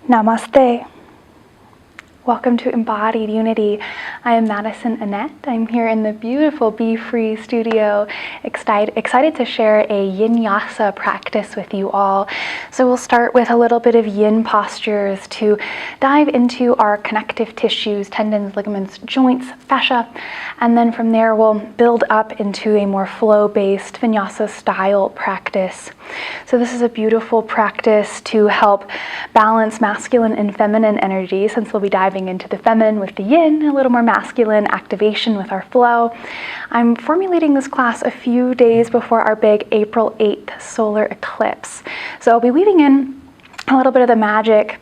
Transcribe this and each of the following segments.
Namaste. Welcome to Embodied Unity. I am Madison Annette. I'm here in the beautiful Be Free studio, excited to share a Yinyasa practice with you all. So we'll start with a little bit of yin postures to dive into our connective tissues, tendons, ligaments, joints, fascia, and then from there we'll build up into a more flow-based vinyasa style practice. So this is a beautiful practice to help balance masculine and feminine energy, since we'll be diving into the feminine with the yin, a little more masculine activation with our flow. I'm formulating this class a few days before our big April 8th solar eclipse. So I'll be weaving in a little bit of the magic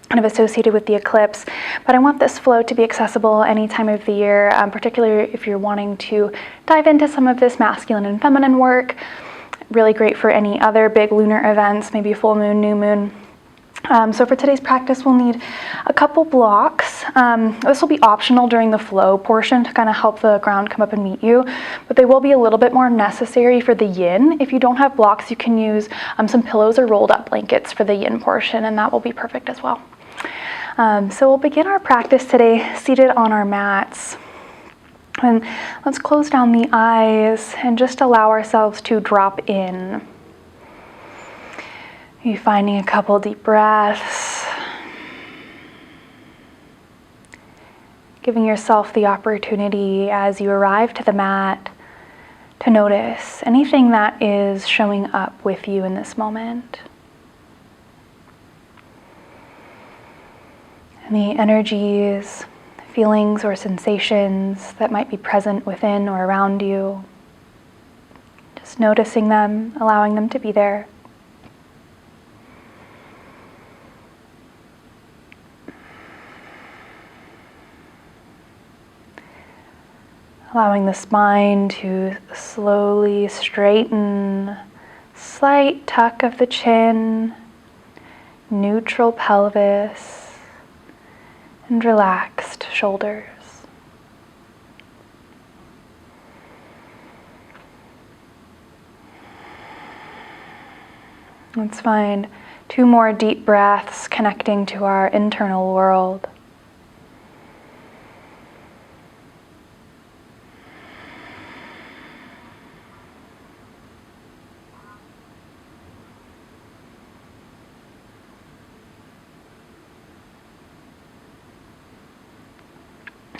kind of associated with the eclipse, but I want this flow to be accessible any time of the year, particularly if you're wanting to dive into some of this masculine and feminine work. Really great for any other big lunar events, maybe full moon, new moon. So for today's practice, we'll need a couple blocks. This will be optional during the flow portion to kind of help the ground come up and meet you, but they will be a little bit more necessary for the yin. If you don't have blocks, you can use some pillows or rolled up blankets for the yin portion, and that will be perfect as well. So we'll begin our practice today seated on our mats. And let's close down the eyes and just allow ourselves to drop in. You finding a couple deep breaths, giving yourself the opportunity as you arrive to the mat to notice anything that is showing up with you in this moment. Any energies, feelings, or sensations that might be present within or around you. Just noticing them, allowing them to be there. Allowing the spine to slowly straighten, slight tuck of the chin, neutral pelvis, and relaxed shoulders. Let's find 2 more deep breaths connecting to our internal world.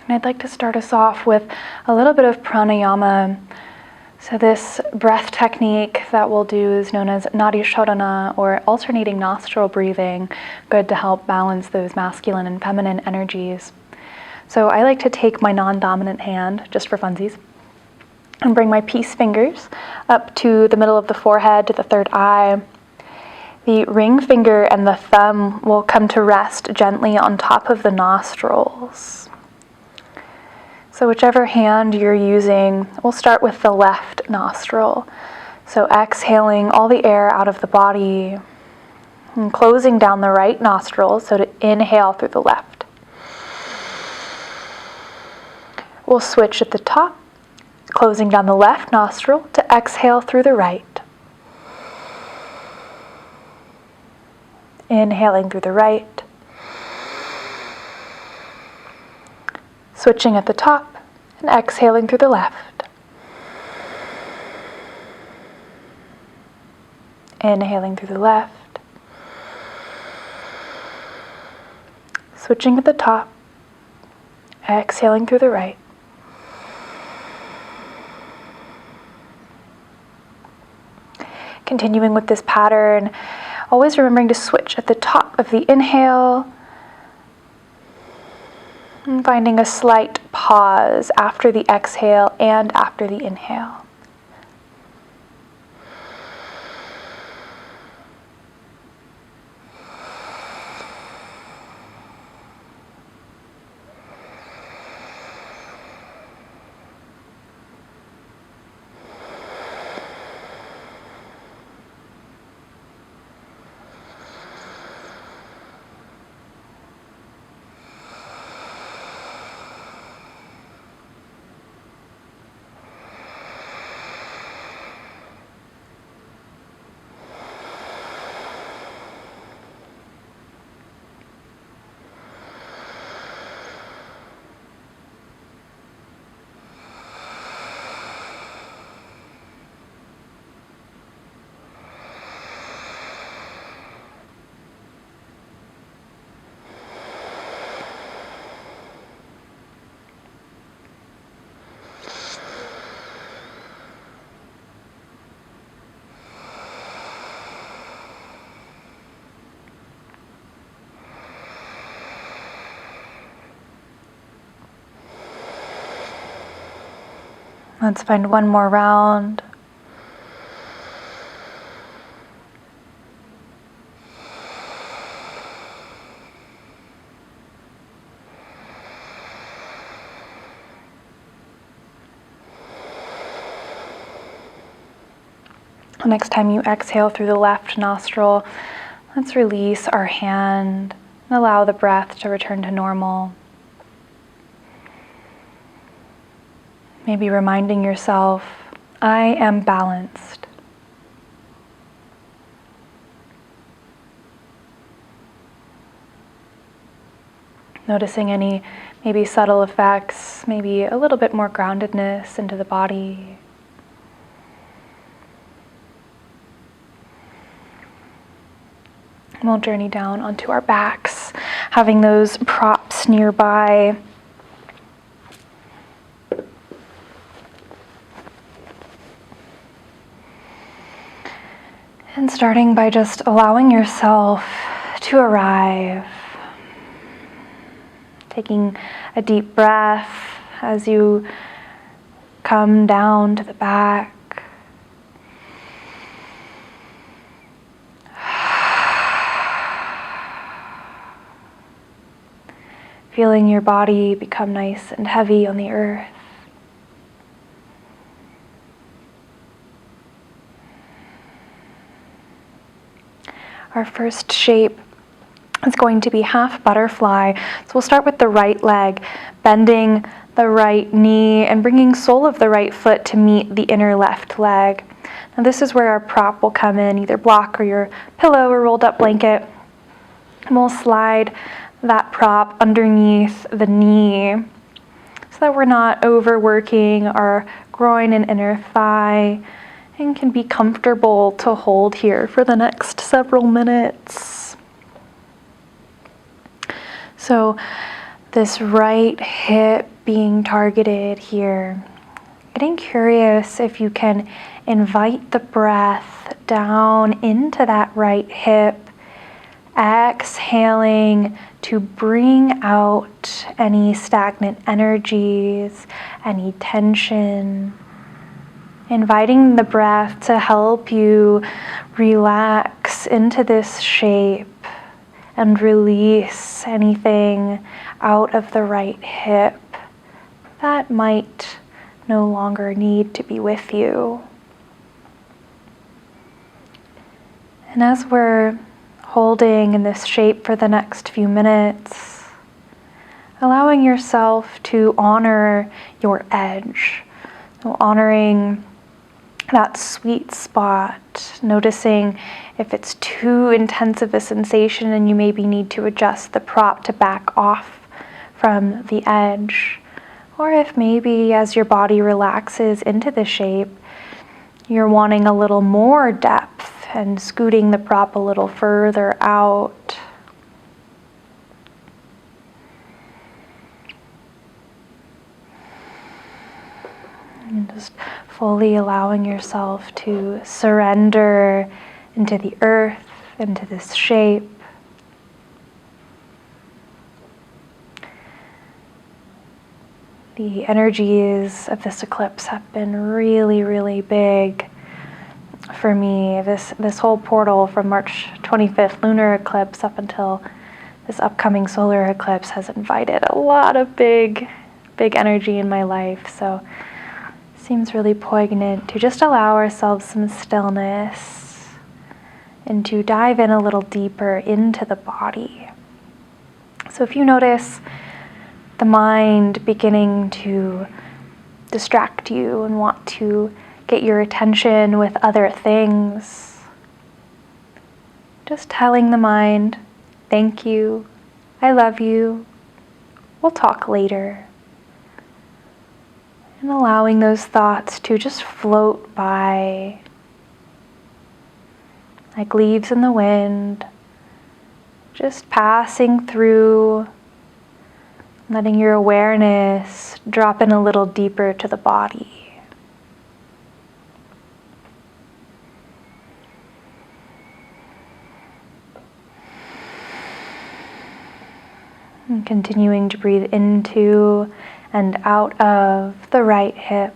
I'd like to start us off with a little bit of pranayama. So this breath technique that we'll do is known as nadi shodhana, or alternating nostril breathing, good to help balance those masculine and feminine energies. So I like to take my non-dominant hand, just for funsies, and bring my peace fingers up to the middle of the forehead, to the third eye. The ring finger and the thumb will come to rest gently on top of the nostrils. So whichever hand you're using, we'll start with the left nostril. So exhaling all the air out of the body and closing down the right nostril, so to inhale through the left. We'll switch at the top, closing down the left nostril to exhale through the right. Inhaling through the right. Switching at the top and exhaling through the left. Inhaling through the left. Switching at the top, exhaling through the right. Continuing with this pattern, always remembering to switch at the top of the inhale, and finding a slight pause after the exhale and after the inhale. Let's find one more round. The next time you exhale through the left nostril, let's release our hand and allow the breath to return to normal. Maybe reminding yourself, I am balanced. Noticing any maybe subtle effects, maybe a little bit more groundedness into the body. And we'll journey down onto our backs, having those props nearby. And starting by just allowing yourself to arrive. Taking a deep breath as you come down to the back. Feeling your body become nice and heavy on the earth. Our first shape is going to be half butterfly. So we'll start with the right leg, bending the right knee and bringing sole of the right foot to meet the inner left leg. Now this is where our prop will come in, either block or your pillow or rolled up blanket. And we'll slide that prop underneath the knee so that we're not overworking our groin and inner thigh, and can be comfortable to hold here for the next several minutes. So this right hip being targeted here. Getting curious if you can invite the breath down into that right hip, exhaling to bring out any stagnant energies, any tension. Inviting the breath to help you relax into this shape and release anything out of the right hip that might no longer need to be with you. And as we're holding in this shape for the next few minutes, allowing yourself to honor your edge, so honoring that sweet spot, noticing if it's too intensive a sensation and you maybe need to adjust the prop to back off from the edge, or if maybe as your body relaxes into the shape, you're wanting a little more depth and scooting the prop a little further out. And just fully allowing yourself to surrender into the earth, into this shape. The energies of this eclipse have been really, really big for me. This whole portal from March 25th lunar eclipse up until this upcoming solar eclipse has invited a lot of big energy in my life. So it seems really poignant to just allow ourselves some stillness and to dive in a little deeper into the body. So if you notice the mind beginning to distract you and want to get your attention with other things, just telling the mind, thank you, I love you, we'll talk later. And allowing those thoughts to just float by like leaves in the wind, just passing through, letting your awareness drop in a little deeper to the body. And continuing to breathe into and out of the right hip,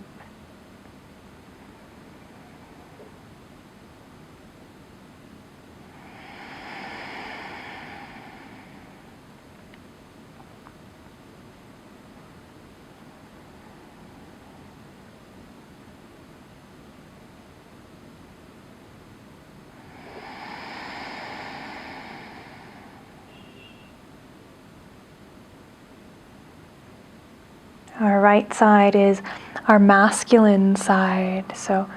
Our right side is our masculine side. So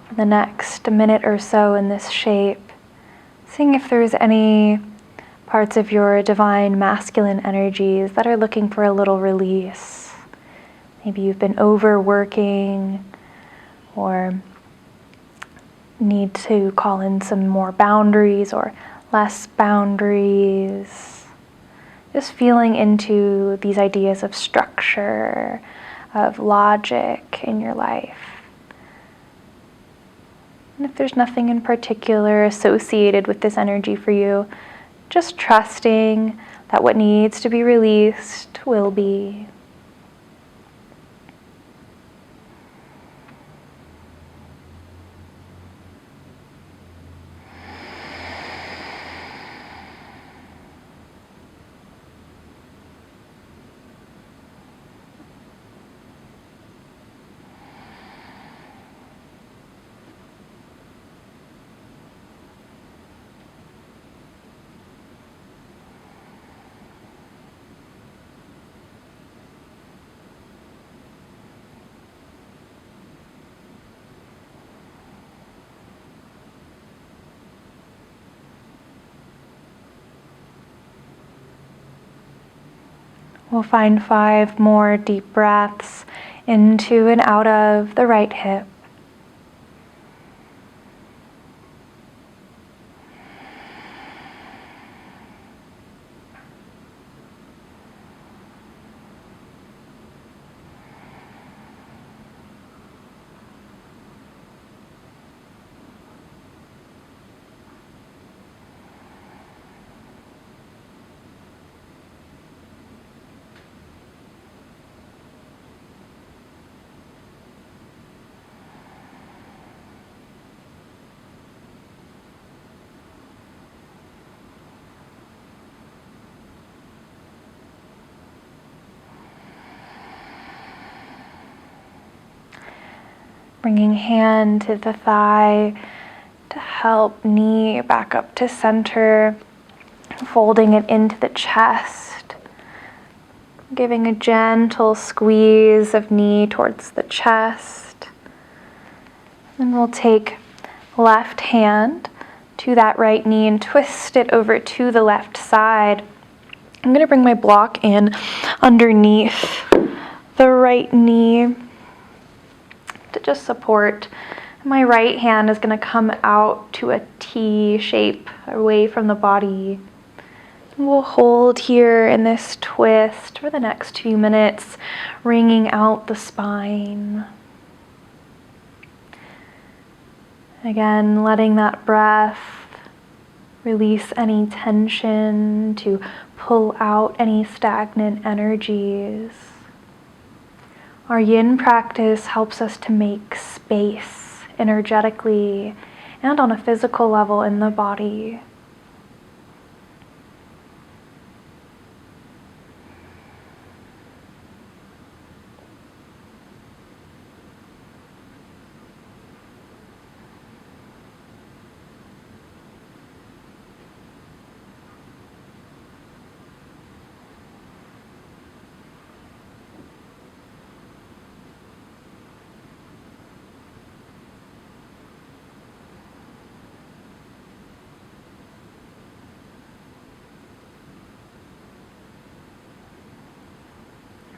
for the next minute or so in this shape, seeing if there's any parts of your divine masculine energies that are looking for a little release. Maybe you've been overworking or need to call in some more boundaries or less boundaries. Just feeling into these ideas of structure, of logic in your life. And if there's nothing in particular associated with this energy for you, just trusting that what needs to be released will be. We'll find 5 more deep breaths into and out of the right hip. Bringing hand to the thigh to help knee back up to center, folding it into the chest, giving a gentle squeeze of knee towards the chest. Then we'll take left hand to that right knee and twist it over to the left side. I'm going to bring my block in underneath the right knee to just support. My right hand is going to come out to a T shape away from the body. And we'll hold here in this twist for the next 2 minutes, wringing out the spine. Again, letting that breath release any tension, to pull out any stagnant energies. Our yin practice helps us to make space energetically and on a physical level in the body.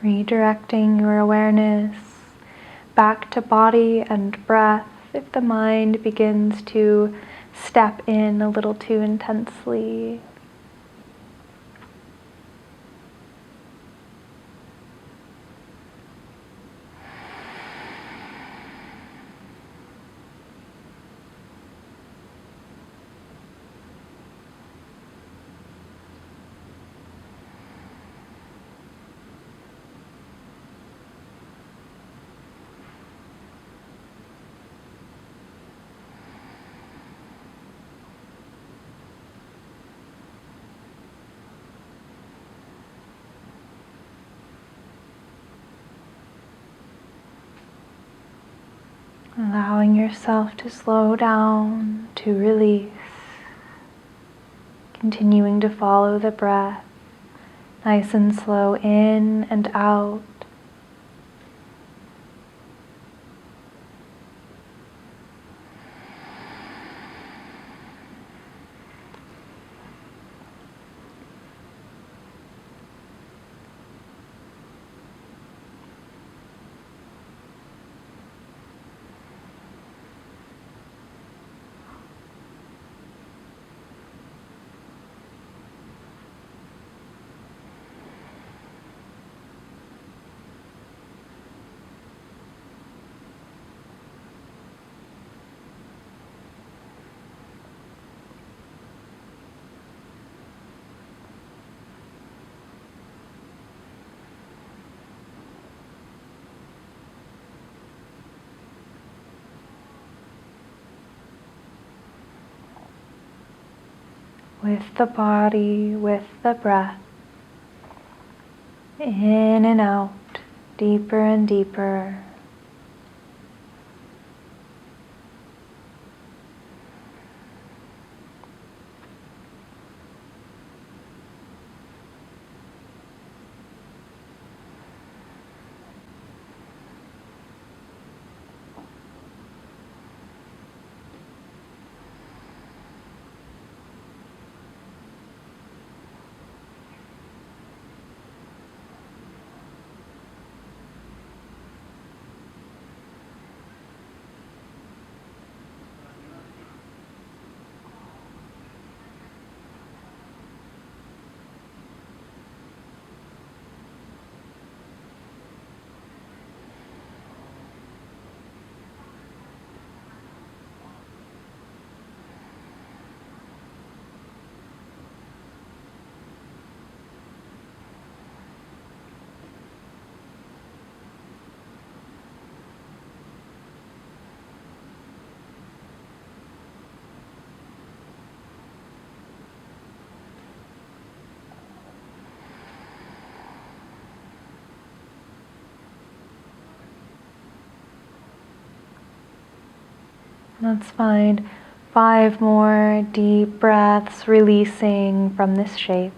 Redirecting your awareness back to body and breath if the mind begins to step in a little too intensely. Allowing yourself to slow down, to release, continuing to follow the breath, nice and slow in and out. with the body, with the breath. In and out, deeper and deeper. Let's find 5 more deep breaths, releasing from this shape.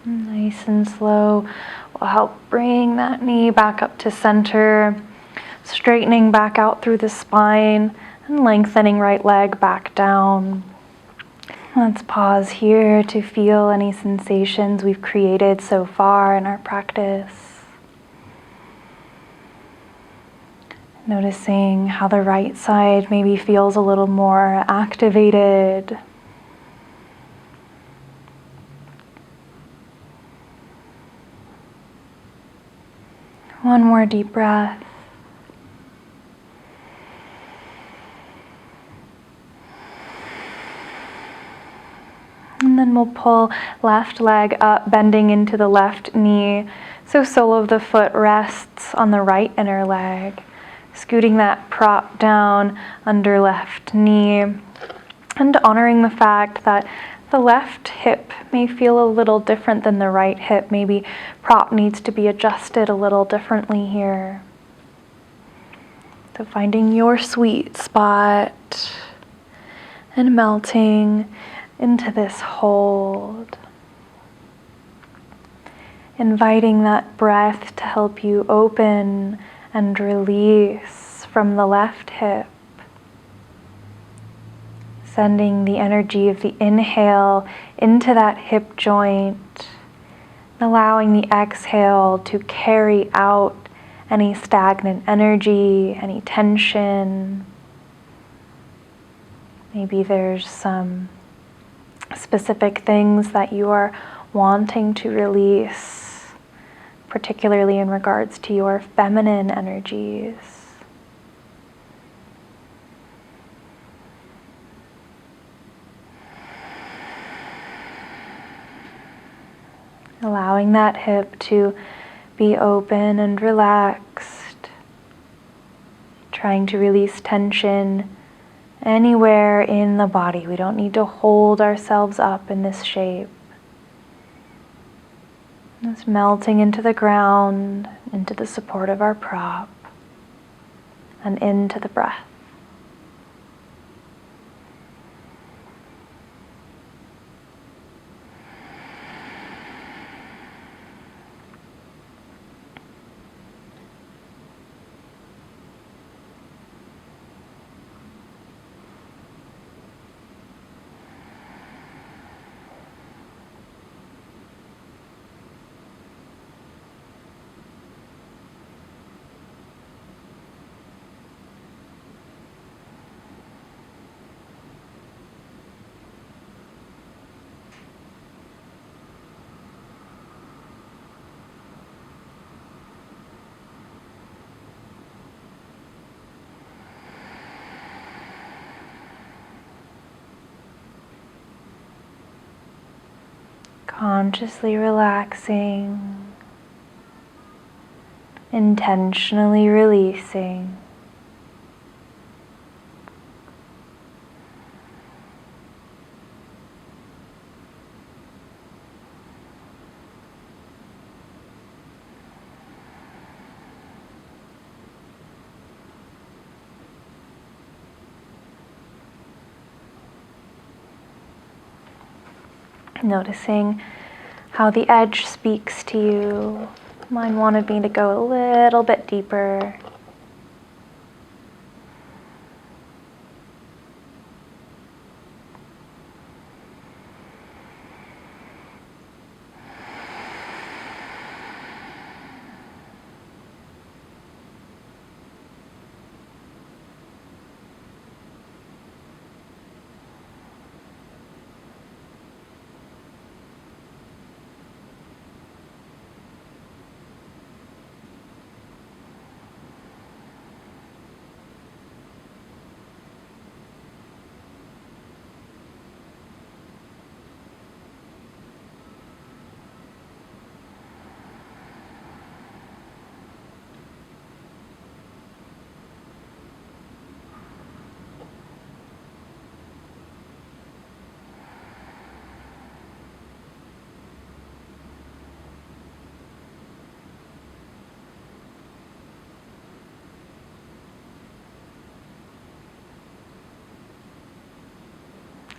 Nice and slow will help bring that knee back up to center, straightening back out through the spine and lengthening right leg back down. Let's pause here to feel any sensations we've created so far in our practice. Noticing how the right side maybe feels a little more activated. One more deep breath. And then we'll pull left leg up, bending into the left knee. So sole of the foot rests on the right inner leg. Scooting that prop down under left knee. And honoring the fact that the left hip may feel a little different than the right hip. Maybe prop needs to be adjusted a little differently here. So finding your sweet spot and melting into this hold. Inviting that breath to help you open and release from the left hip. Sending the energy of the inhale into that hip joint, allowing the exhale to carry out any stagnant energy, any tension. Maybe there's some specific things that you are wanting to release, particularly in regards to your feminine energies. Allowing that hip to be open and relaxed. Trying to release tension anywhere in the body. We don't need to hold ourselves up in this shape. Just melting into the ground, into the support of our prop, and into the breath. Consciously relaxing, intentionally releasing. Noticing how the edge speaks to you. Mine wanted me to go a little bit deeper.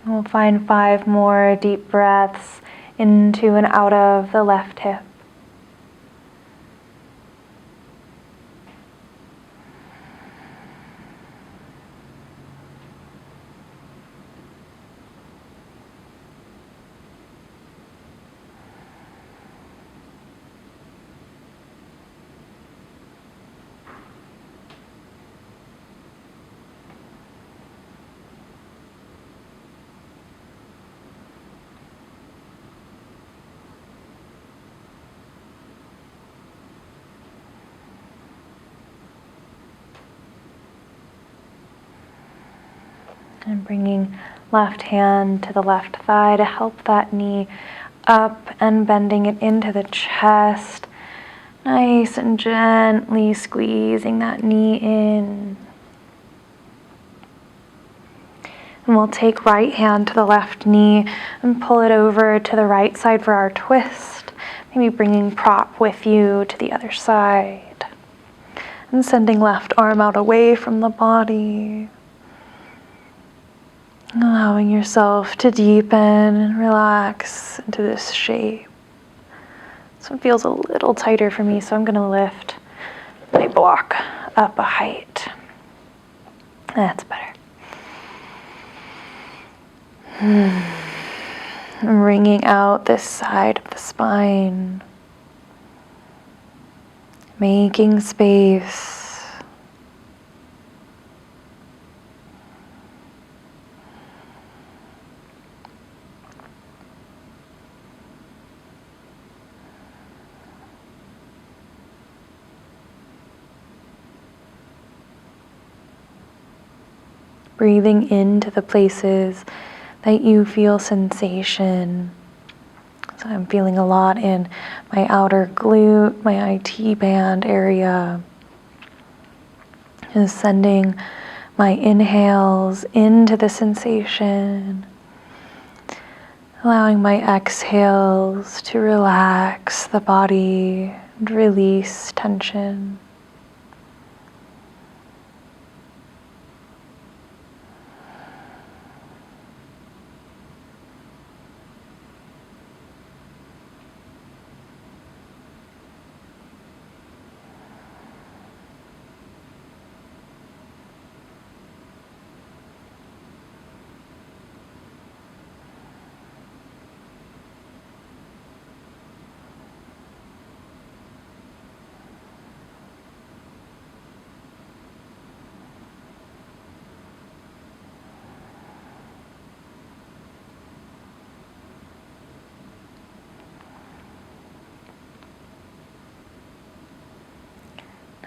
We'll find 5 more deep breaths into and out of the left hip. And bringing left hand to the left thigh to help that knee up and bending it into the chest. Nice and gently squeezing that knee in. And we'll take right hand to the left knee and pull it over to the right side for our twist. Maybe bringing prop with you to the other side. And sending left arm out away from the body. Allowing yourself to deepen and relax into this shape. This one feels a little tighter for me, so I'm going to lift my block up a height. That's better. I'm wringing out this side of the spine. Making space. Breathing into the places that you feel sensation. So I'm feeling a lot in my outer glute, my IT band area. And sending my inhales into the sensation. Allowing my exhales to relax the body and release tension.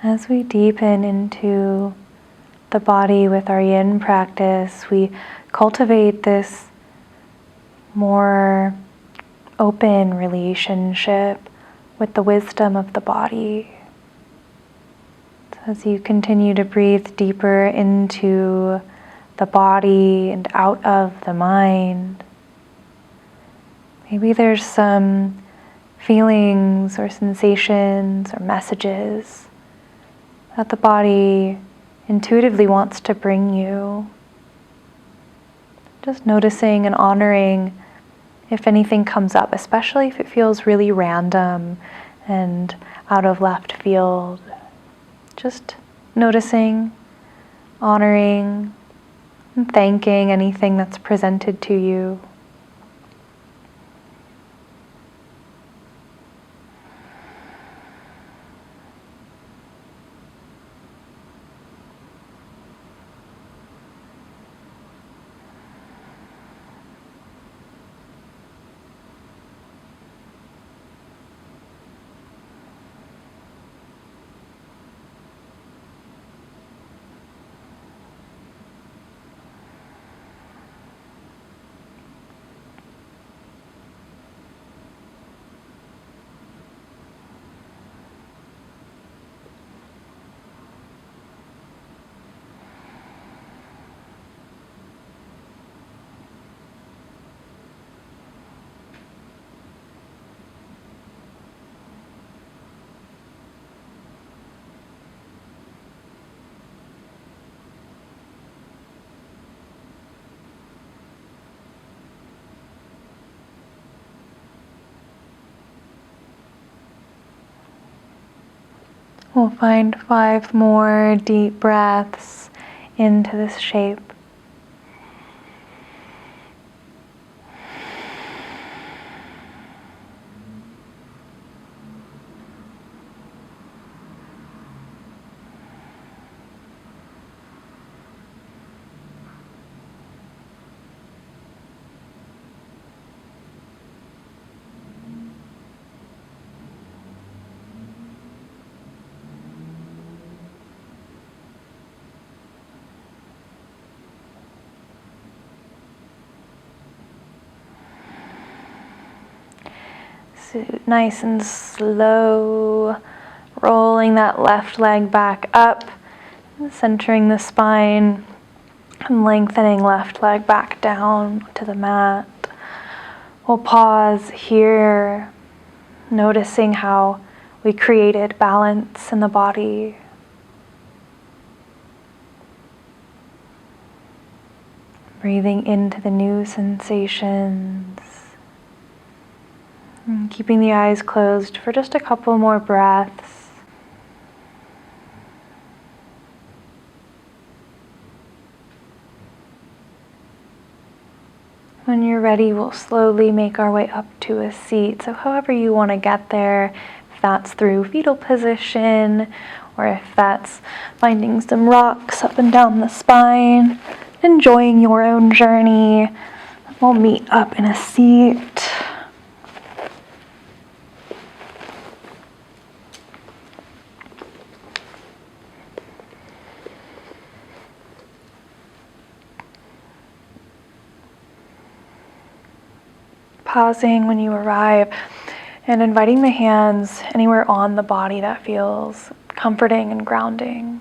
As we deepen into the body with our yin practice, we cultivate this more open relationship with the wisdom of the body. So as you continue to breathe deeper into the body and out of the mind, maybe there's some feelings or sensations or messages that the body intuitively wants to bring you. Just noticing and honoring if anything comes up, especially if it feels really random and out of left field. Just noticing, honoring, and thanking anything that's presented to you. We'll find 5 more deep breaths into this shape. So nice and slow, rolling that left leg back up, centering the spine, and lengthening left leg back down to the mat. We'll pause here, noticing how we created balance in the body. Breathing into the new sensations. And keeping the eyes closed for just a couple more breaths. When you're ready, we'll slowly make our way up to a seat. So however you want to get there, if that's through fetal position, or if that's finding some rocks up and down the spine, enjoying your own journey, we'll meet up in a seat. Pausing when you arrive and inviting the hands anywhere on the body that feels comforting and grounding.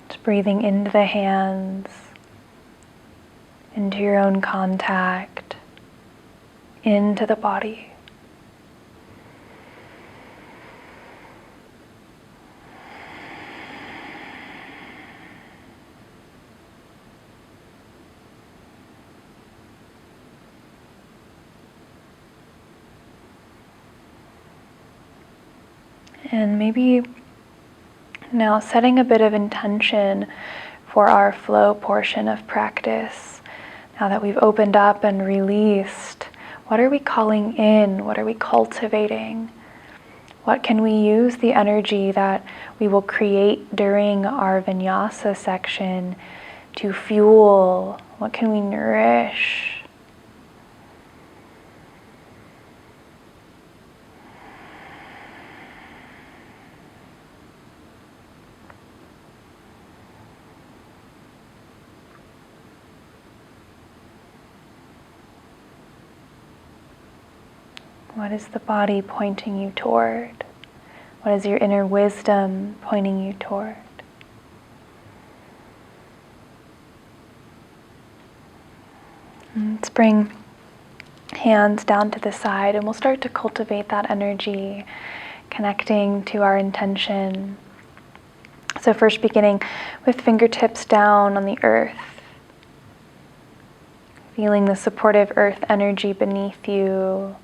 Just breathing into the hands, into your own contact, into the body. And maybe now setting a bit of intention for our flow portion of practice. Now that we've opened up and released, what are we calling in? What are we cultivating? What can we use the energy that we will create during our vinyasa section to fuel? What can we nourish? What is the body pointing you toward? What is your inner wisdom pointing you toward? Let's bring hands down to the side, and we'll start to cultivate that energy, connecting to our intention. So first beginning with fingertips down on the earth, feeling the supportive earth energy beneath you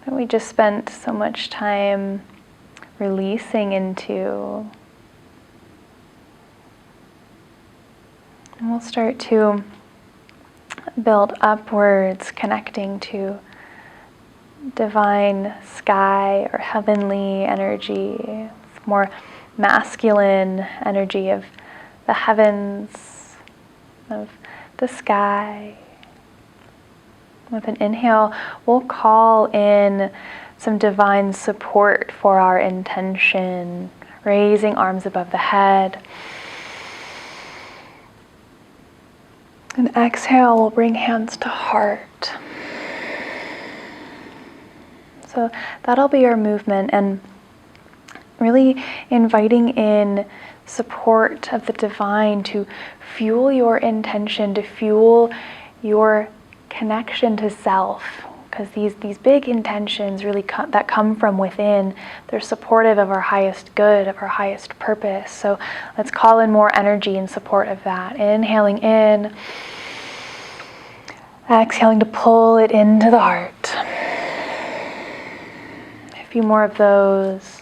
that we just spent so much time releasing into. And we'll start to build upwards, connecting to divine sky or heavenly energy, more masculine energy of the heavens, of the sky. With an inhale, we'll call in some divine support for our intention, raising arms above the head. And exhale, we'll bring hands to heart. So that'll be our movement, and really inviting in support of the divine to fuel your intention, to fuel your connection to self. Because these big intentions really that come from within, they're supportive of our highest good, of our highest purpose. So let's call in more energy in support of that. Inhaling in, exhaling to pull it into the heart. A few more of those.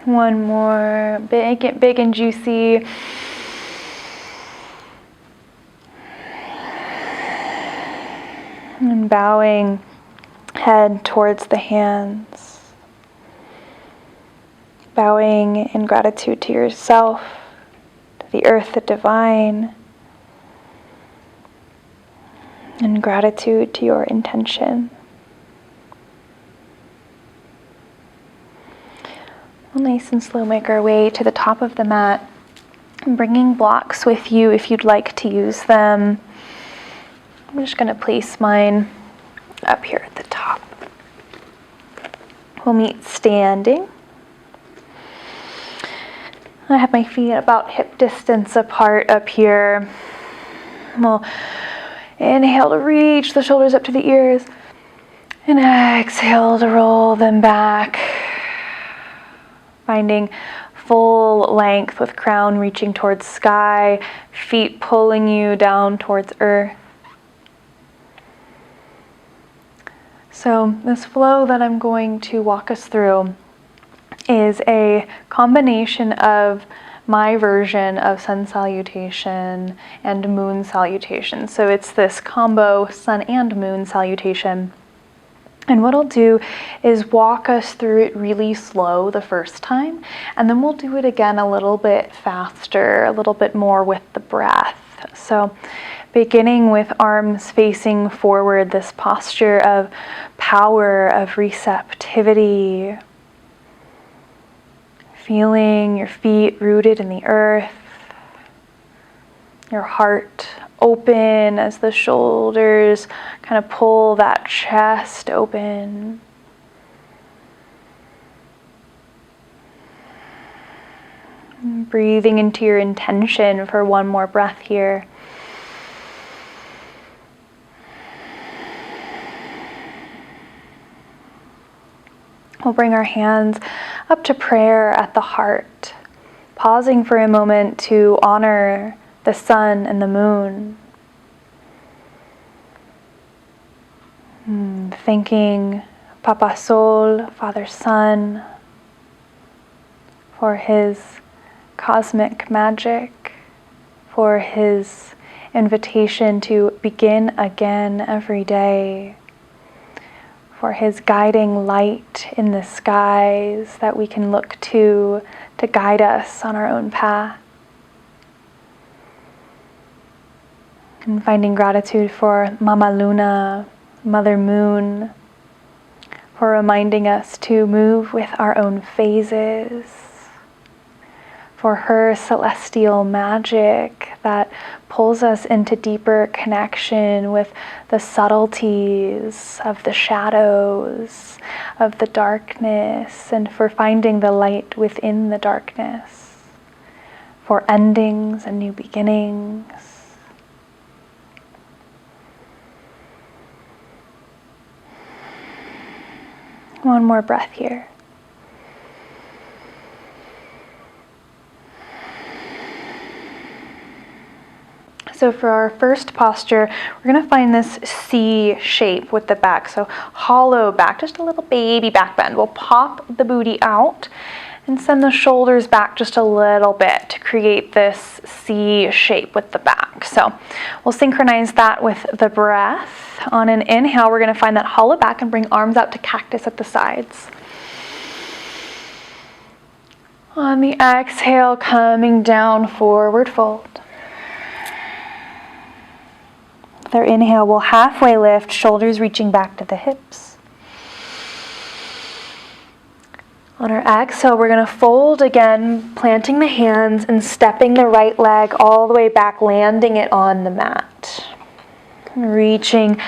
One more, big and juicy. And bowing head towards the hands. Bowing in gratitude to yourself, to the earth, the divine. And gratitude to your intention. We'll nice and slow make our way to the top of the mat, bringing blocks with you if you'd like to use them. I'm just going to place mine up here at the top. We'll meet standing. I have my feet about hip distance apart up here. We'll inhale to reach the shoulders up to the ears, and exhale to roll them back. Finding full length with crown reaching towards sky, feet pulling you down towards earth. So this flow that I'm going to walk us through is a combination of my version of Sun Salutation and Moon Salutation. So it's this combo Sun and Moon Salutation. And what I'll do is walk us through it really slow the first time, and then we'll do it again a little bit faster, a little bit more with the breath. So beginning with arms facing forward, this posture of power, of receptivity, feeling your feet rooted in the earth, your heart open as the shoulders kind of pull that chest open. Breathing into your intention for one more breath here. We'll bring our hands up to prayer at the heart, pausing for a moment to honor the sun and the moon. Thanking Papa Sol, Father Sun, for his cosmic magic, for his invitation to begin again every day, for His guiding light in the skies that we can look to guide us on our own path. And finding gratitude for Mama Luna, Mother Moon, for reminding us to move with our own phases, for her celestial magic that pulls us into deeper connection with the subtleties of the shadows, of the darkness, and for finding the light within the darkness, for endings and new beginnings. One more breath here. So for our first posture, we're going to find this C shape with the back. So hollow back, just a little baby back bend. We'll pop the booty out and send the shoulders back just a little bit to create this C shape with the back. So we'll synchronize that with the breath. On an inhale, we're going to find that hollow back and bring arms out to cactus at the sides. On the exhale, coming down, forward fold. With our inhale, we'll halfway lift, shoulders reaching back to the hips. On our exhale, we're going to fold again, planting the hands and stepping the right leg all the way back, landing it on the mat. Reaching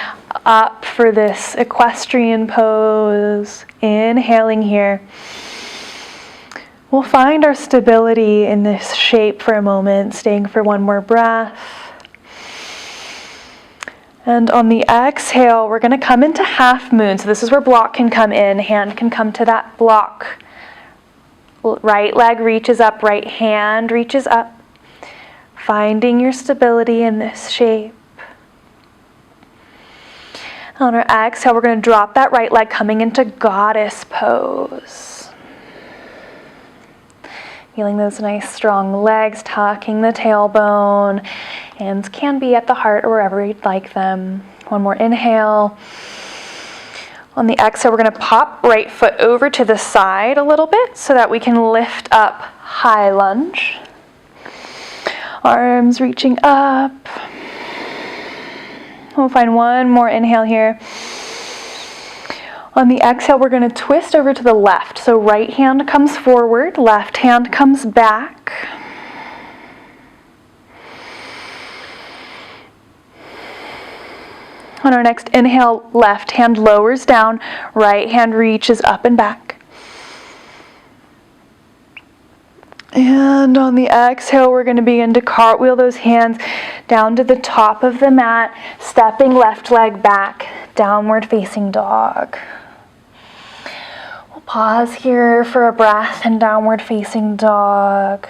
up for this equestrian pose. Inhaling here. We'll find our stability in this shape for a moment, staying for one more breath. And on the exhale, we're going to come into half moon. So this is where block can come in, hand can come to that block. Right leg reaches up, right hand reaches up. Finding your stability in this shape. On our exhale, we're going to drop that right leg, coming into goddess pose. Feeling those nice strong legs, tucking the tailbone. Hands can be at the heart or wherever you'd like them. One more inhale. On the exhale, we're going to pop right foot over to the side a little bit so that we can lift up, high lunge. Arms reaching up. We'll find one more inhale here. On the exhale, we're going to twist over to the left. So right hand comes forward, left hand comes back. On our next inhale, left hand lowers down, right hand reaches up and back. And on the exhale, we're going to begin to cartwheel those hands down to the top of the mat, stepping left leg back, downward facing dog. We'll pause here for a breath in downward facing dog.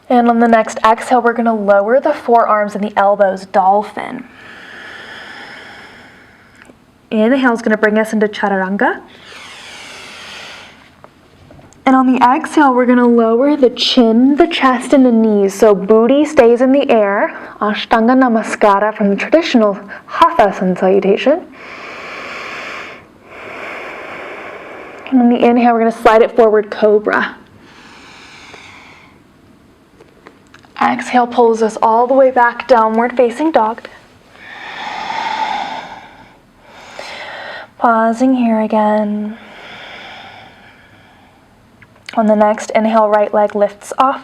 And on the next exhale, we're going to lower the forearms and the elbows, dolphin. Inhale is going to bring us into chaturanga. And on the exhale, we're going to lower the chin, the chest, and the knees. So booty stays in the air. Ashtanga Namaskara from the traditional Hatha Sun Salutation. And on the inhale, we're going to slide it forward, cobra. Exhale pulls us all the way back, downward facing dog. Pausing here again. On the next inhale, right leg lifts off.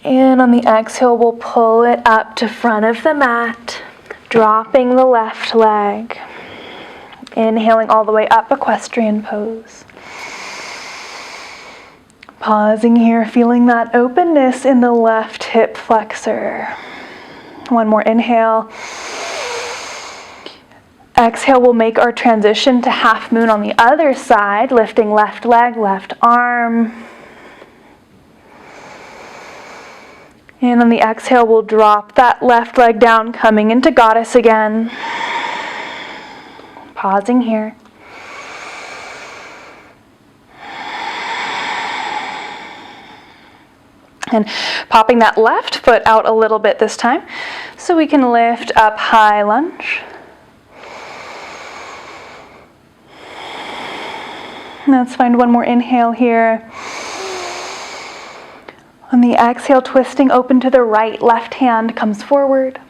And on the exhale, we'll pull it up to front of the mat, dropping the left leg. Inhaling all the way up, equestrian pose. Pausing here, feeling that openness in the left hip flexor. One more inhale. Exhale, we'll make our transition to half moon on the other side, lifting left leg, left arm. And on the exhale, we'll drop that left leg down, coming into goddess again. Pausing here. And popping that left foot out a little bit this time, so we can lift up, high lunge. Let's find one more inhale here. On the exhale, twisting open to the right, left hand comes forward.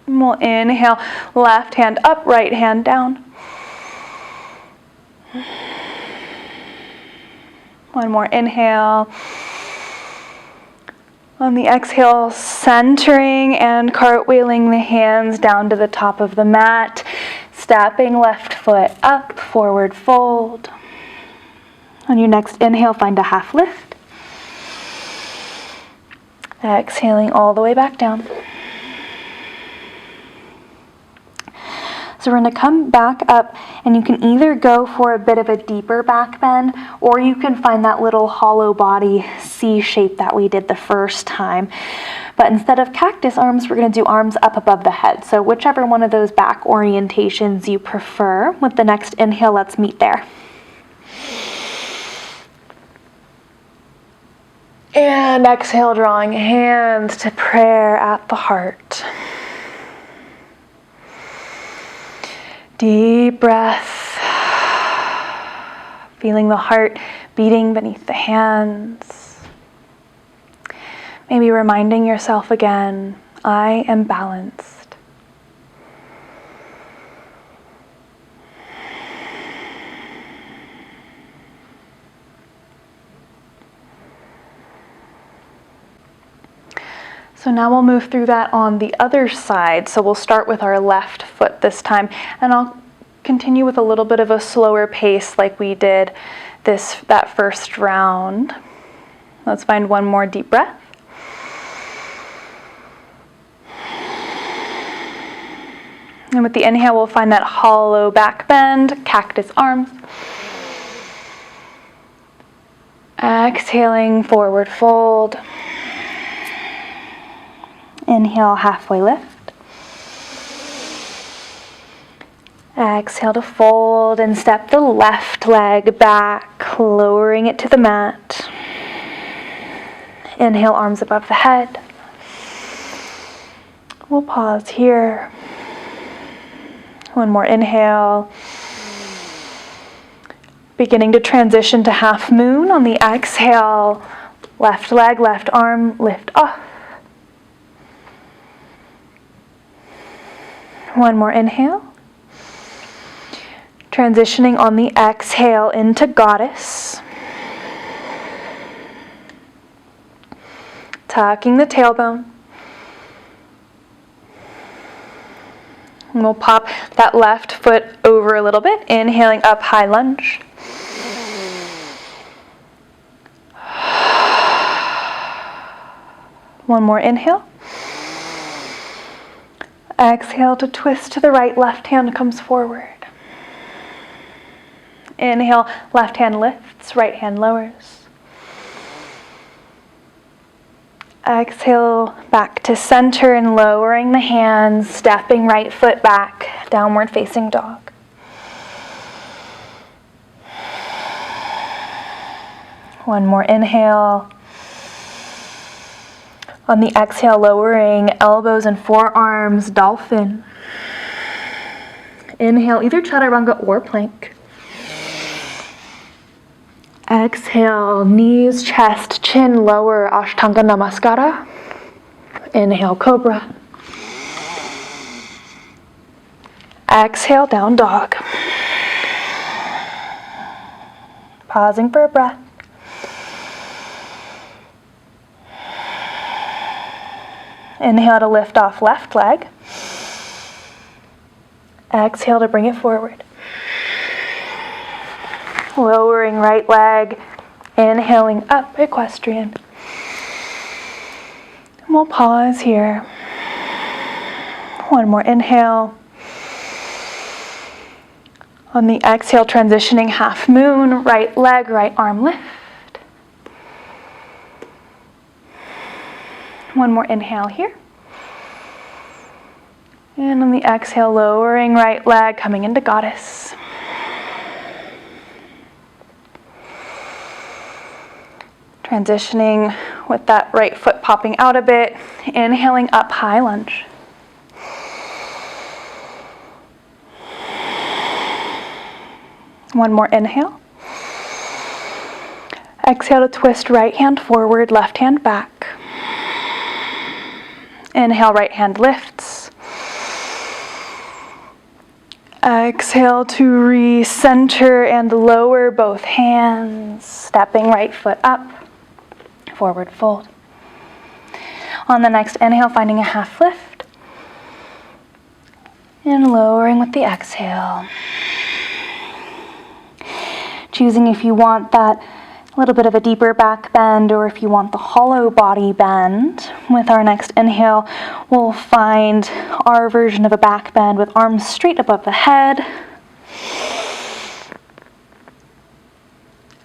And we'll inhale, left hand up, right hand down. One more inhale. On the exhale, centering and cartwheeling the hands down to the top of the mat. Stepping left foot up, forward fold. On your next inhale, find a half lift. Exhaling all the way back down. So we're going to come back up, and you can either go for a bit of a deeper back bend, or you can find that little hollow body C shape that we did the first time. But instead of cactus arms, we're going to do arms up above the head. So whichever one of those back orientations you prefer. With the next inhale, let's meet there. And exhale, drawing hands to prayer at the heart. Deep breath, feeling the heart beating beneath the hands. Maybe reminding yourself again, I am balanced. So now we'll move through that on the other side. So we'll start with our left foot this time, and I'll continue with a little bit of a slower pace like we did that first round. Let's find one more deep breath. And with the inhale, we'll find that hollow back bend, cactus arms. Exhaling, forward fold. Inhale, halfway lift. Exhale to fold and step the left leg back, lowering it to the mat. Inhale, arms above the head. We'll pause here. One more inhale. Beginning to transition to half moon. On the exhale, left leg, left arm, lift off. One more inhale. Transitioning on the exhale into goddess. Tucking the tailbone. And we'll pop that left foot over a little bit, inhaling up, high lunge. One more inhale. Exhale to twist to the right, left hand comes forward. Inhale, left hand lifts, right hand lowers. Exhale, back to center and lowering the hands, stepping right foot back, downward facing dog. One more inhale. On the exhale, lowering elbows and forearms, dolphin. Inhale, either chaturanga or plank. Exhale, knees, chest, chin, lower, Ashtanga Namaskara. Inhale, cobra. Exhale, down dog. Pausing for a breath. Inhale to lift off left leg. Exhale to bring it forward. Lowering right leg, inhaling up, equestrian. And we'll pause here. One more inhale. On the exhale, transitioning half moon, right leg, right arm lift. One more inhale here. And on the exhale, lowering right leg, coming into goddess. Transitioning with that right foot popping out a bit, inhaling up, high lunge. One more inhale. Exhale to twist right hand forward, left hand back. Inhale, right hand lifts. Exhale to recenter and lower both hands, stepping right foot up, forward fold. On the next inhale, finding a half lift. And lowering with the exhale. Choosing if you want that little bit of a deeper back bend or if you want the hollow body bend. With our next inhale, we'll find our version of a back bend with arms straight above the head.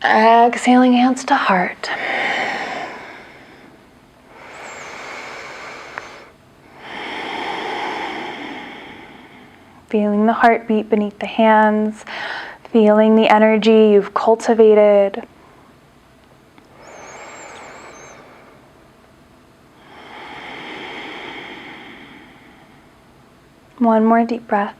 Exhaling, hands to heart. Feeling the heartbeat beneath the hands, feeling the energy you've cultivated. One more deep breath.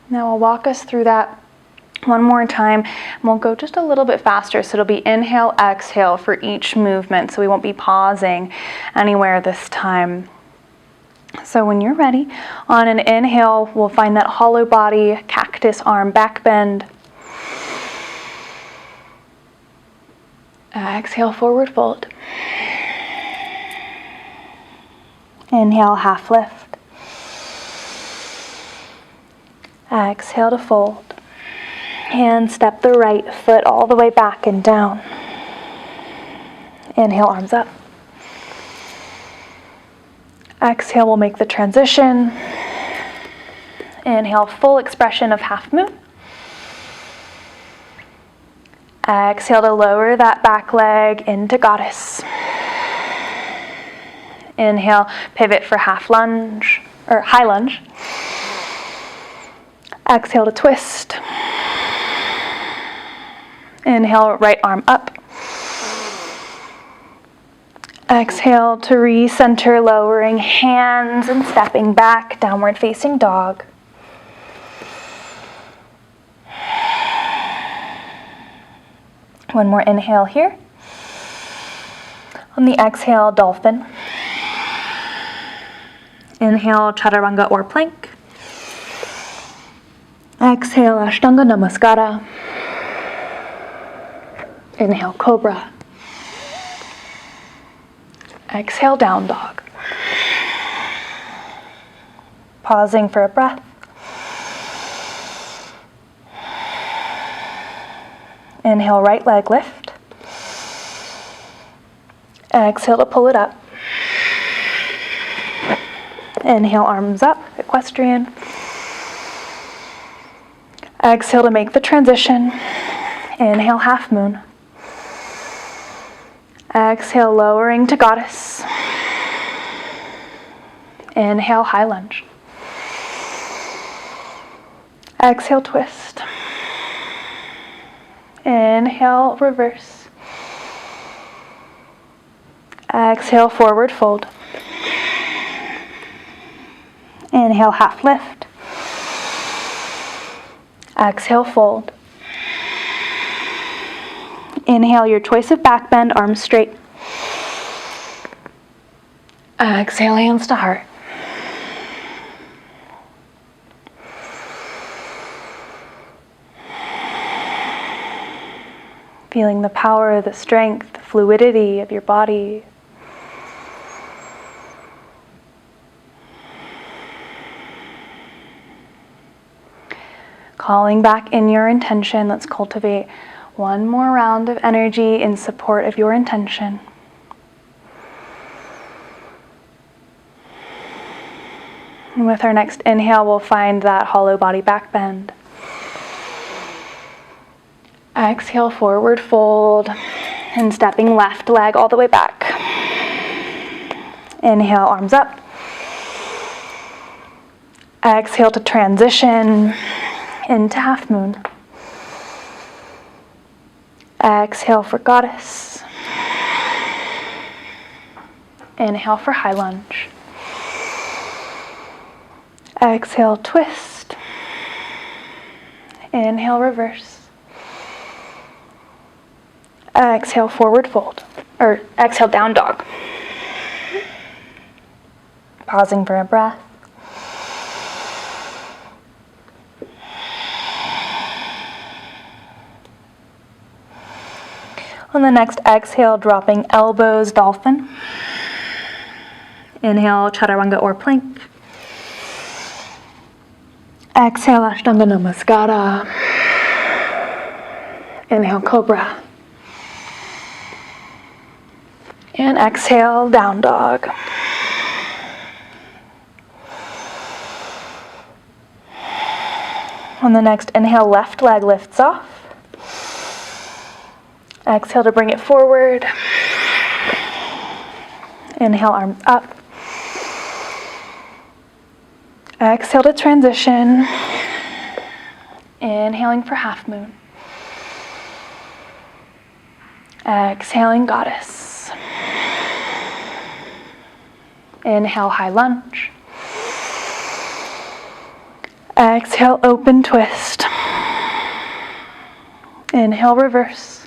Now I'll walk us through that one more time, and we'll go just a little bit faster. So it'll be inhale, exhale for each movement, so we won't be pausing anywhere this time. So when you're ready, on an inhale, we'll find that hollow body, cactus arm back bend. Exhale, forward fold. Inhale, half lift. Exhale to fold. And step the right foot all the way back and down. Inhale, arms up. Exhale, we'll make the transition. Inhale, full expression of half moon. Exhale to lower that back leg into goddess. Inhale, pivot for half lunge, or high lunge. Exhale to twist. Inhale, right arm up. Exhale to recenter, lowering hands and stepping back, downward facing dog. One more inhale here. On the exhale, dolphin. Inhale, chaturanga or plank. Exhale, ashtanga namaskara. Inhale, cobra. Exhale, down dog. Pausing for a breath. Inhale, right leg lift. Exhale to pull it up. Inhale, arms up, equestrian. Exhale to make the transition. Inhale, half moon. Exhale, lowering to goddess. Inhale, high lunge. Exhale, twist. Inhale, reverse. Exhale, forward fold. Inhale, half lift. Exhale, fold. Inhale, your choice of back bend, arms straight. Exhale, hands to heart. Feeling the power, the strength, the fluidity of your body. Calling back in your intention, let's cultivate one more round of energy in support of your intention. And with our next inhale, we'll find that hollow body back bend. Exhale, forward fold, and stepping left leg all the way back. Inhale, arms up. Exhale to transition. into half moon. Exhale for goddess. Inhale for high lunge. Exhale, twist. Inhale, reverse. Exhale, forward fold. Or exhale, down dog. Pausing for a breath. On the next exhale, dropping elbows, dolphin. Inhale, chaturanga or plank. Exhale, ashtanga namaskara. Inhale, cobra. And exhale, down dog. On the next inhale, left leg lifts off. Exhale to bring it forward. Inhale, arms up. Exhale to transition. Inhaling for half moon. Exhaling, goddess. Inhale, high lunge. Exhale, open twist. Inhale, reverse.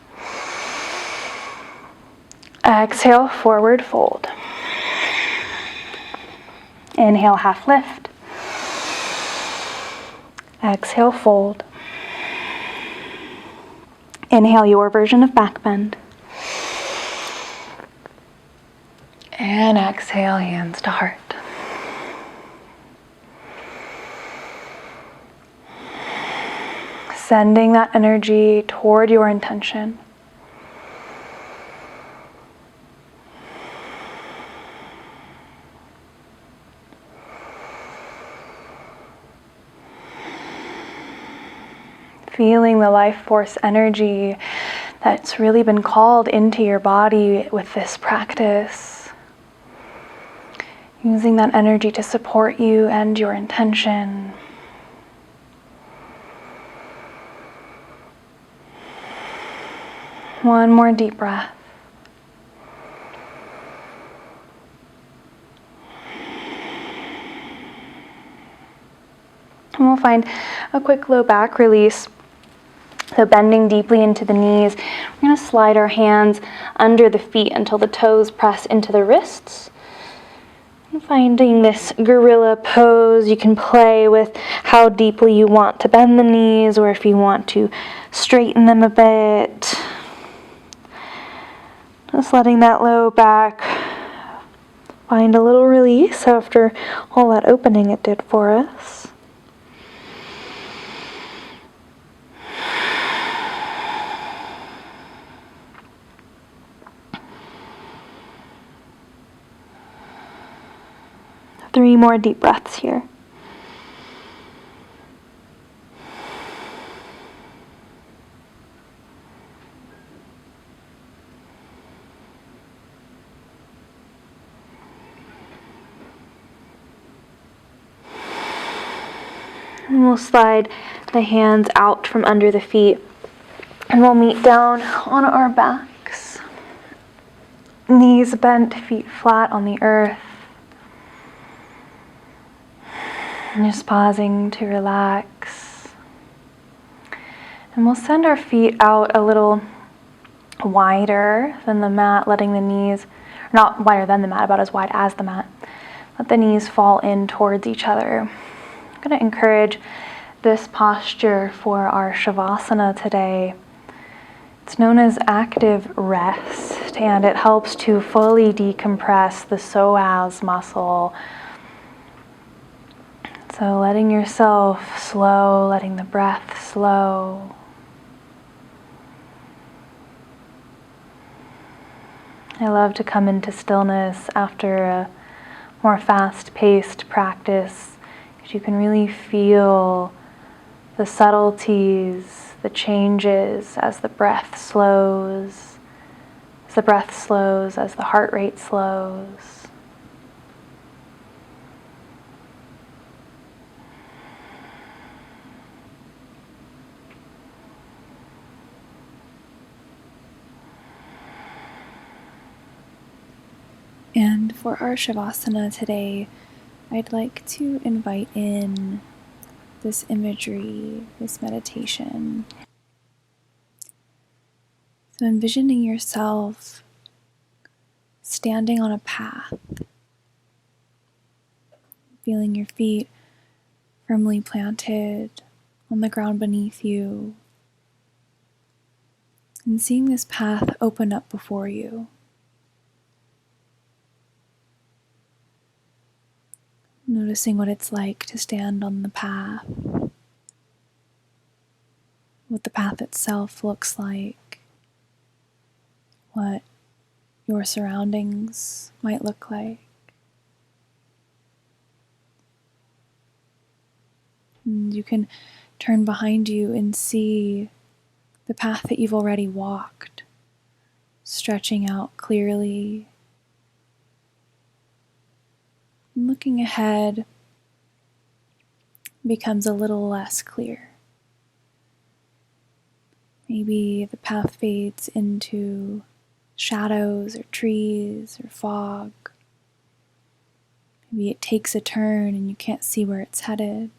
Exhale, forward fold. Inhale, half lift. Exhale, fold. Inhale, your version of back bend. And exhale, hands to heart. Sending that energy toward your intention. Feeling the life force energy that's really been called into your body with this practice. Using that energy to support you and your intention. One more deep breath. And we'll find a quick low back release. So bending deeply into the knees. We're going to slide our hands under the feet until the toes press into the wrists. And finding this gorilla pose, you can play with how deeply you want to bend the knees, or if you want to straighten them a bit. Just letting that low back find a little release after all that opening it did for us. Three more deep breaths here. And we'll slide the hands out from under the feet, and we'll meet down on our backs. Knees bent, feet flat on the earth. And just pausing to relax. And we'll send our feet out a little wider than the mat, letting the knees, not wider than the mat, about as wide as the mat. Let the knees fall in towards each other. I'm going to encourage this posture for our Shavasana today. It's known as active rest, and it helps to fully decompress the psoas muscle. So letting yourself slow, letting the breath slow. I love to come into stillness after a more fast-paced practice, because you can really feel the subtleties, the changes as the breath slows, as the heart rate slows. And for our Shavasana today, I'd like to invite in this imagery, this meditation. So envisioning yourself standing on a path, feeling your feet firmly planted on the ground beneath you, and seeing this path open up before you. Noticing what it's like to stand on the path, what the path itself looks like, what your surroundings might look like. And you can turn behind you and see the path that you've already walked, stretching out clearly. And looking ahead becomes a little less clear. Maybe the path fades into shadows or trees or fog. Maybe it takes a turn and you can't see where it's headed.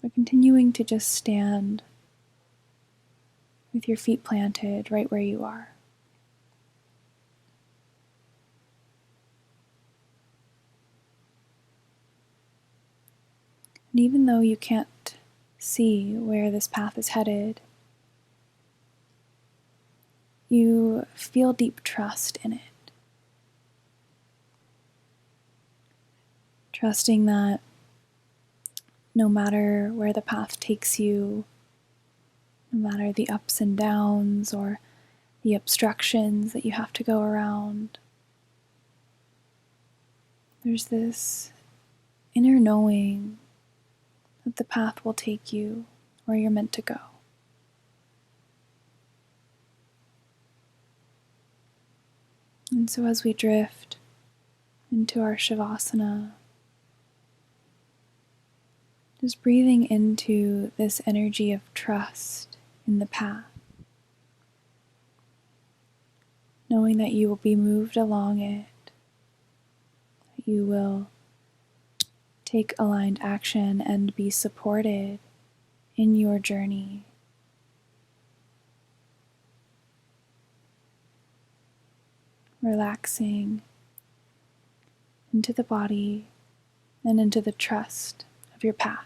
But continuing to just stand with your feet planted right where you are. And even though you can't see where this path is headed, you feel deep trust in it. Trusting that no matter where the path takes you, no matter the ups and downs or the obstructions that you have to go around, there's this inner knowing that the path will take you where you're meant to go. And so as we drift into our Shavasana, just breathing into this energy of trust in the path, knowing that you will be moved along it, that you will take aligned action and be supported in your journey. Relaxing into the body and into the trust of your path.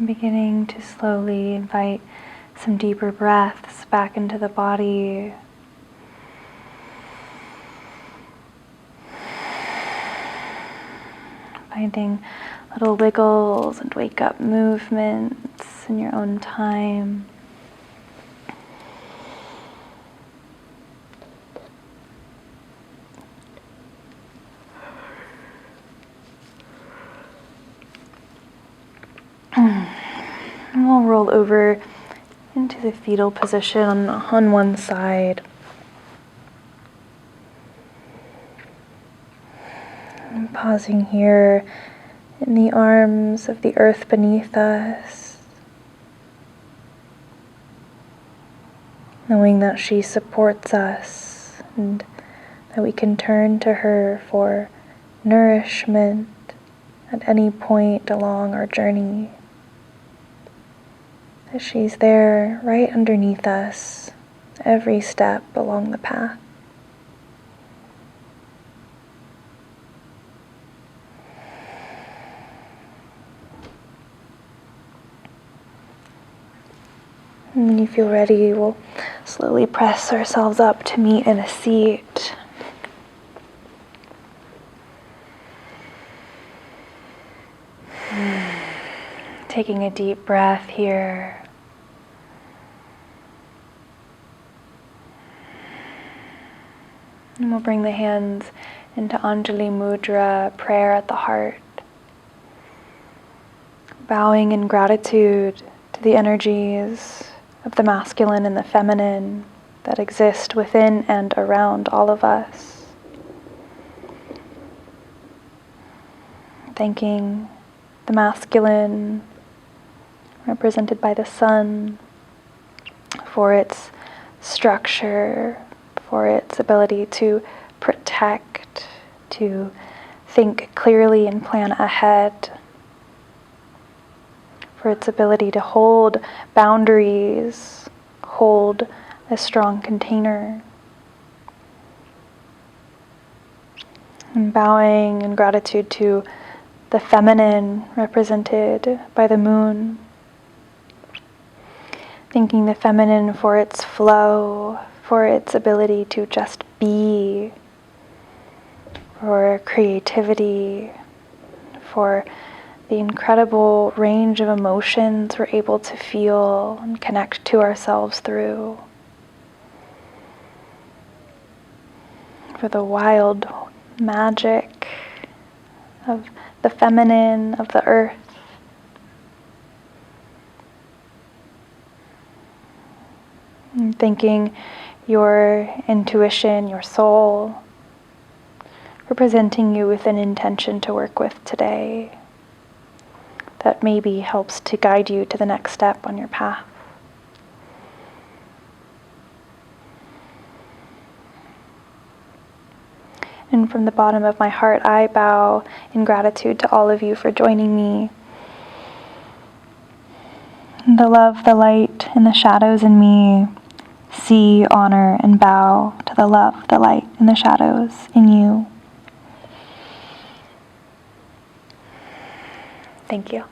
Beginning to slowly invite some deeper breaths back into the body. Finding little wiggles and wake up movements in your own time. And we'll roll over into the fetal position on one side. And pausing here in the arms of the earth beneath us, knowing that she supports us and that we can turn to her for nourishment at any point along our journey. That she's there right underneath us, every step along the path. And when you feel ready, we'll slowly press ourselves up to meet in a seat. Taking a deep breath here. And we'll bring the hands into Anjali Mudra, prayer at the heart. Bowing in gratitude to the energies of the masculine and the feminine that exist within and around all of us. Thanking the masculine, represented by the sun, for its structure, for its ability to protect, to think clearly and plan ahead, for its ability to hold boundaries, hold a strong container. And bowing in gratitude to the feminine, represented by the moon. Thanking the feminine for its flow, for its ability to just be, for creativity, for the incredible range of emotions we're able to feel and connect to ourselves through. For the wild magic of the feminine, of the earth. And thanking your intuition, your soul, for presenting you with an intention to work with today that maybe helps to guide you to the next step on your path. And from the bottom of my heart, I bow in gratitude to all of you for joining me. The love, the light, and the shadows in me see, honor, and bow to the love, the light, and the shadows in you. Thank you.